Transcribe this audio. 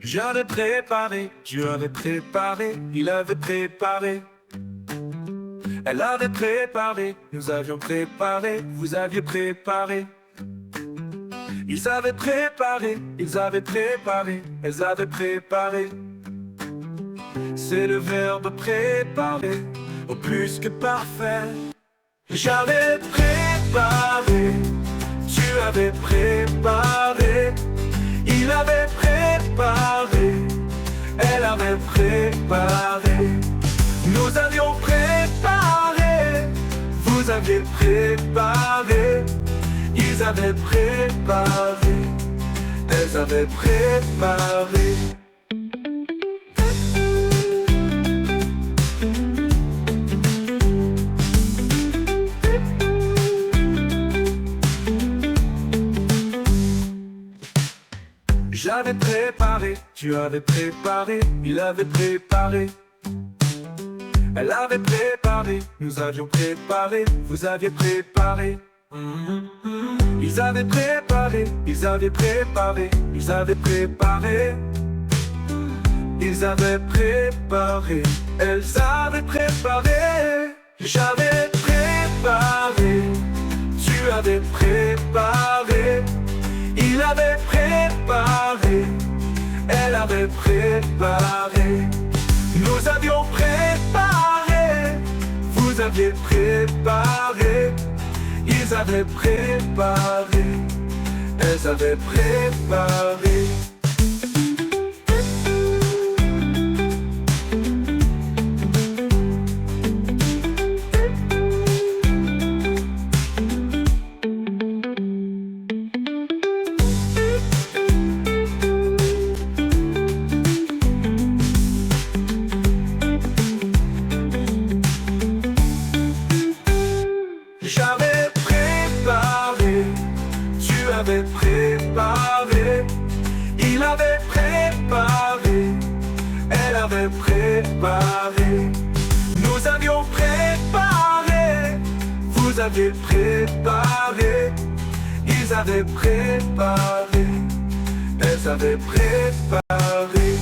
J'avais préparé, Dieu avait préparé, il avait préparé. Elle avait préparé, nous avions préparé, vous aviez préparé. Ils avaient préparé, ils avaient préparé, elles avaient préparé. C'est le verbe préparer, au plus que parfait. J'avais préparé, tu avais préparé, il avait préparé, elle avait préparé. Nous avions préparé, vous aviez préparé, ils avaient préparé, elles avaient préparé. J'avais préparé, tu avais préparé, il avait préparé. Elle avait préparé, nous avions préparé, vous aviez préparé. Ils avaient préparé, ils avaient préparé, ils avaient préparé. Ils avaient préparé, elles avaient préparé. J'avais préparé, tu avais préparé. Il avait préparé, elle avait préparé. Nous avions préparé, vous aviez préparé. Ils avaient préparé, elles avaient préparé. J'avais préparé, tu avais préparé, il avait préparé, elle avait préparé. Nous avions préparé, vous aviez préparé, ils avaient préparé, elles avaient préparé.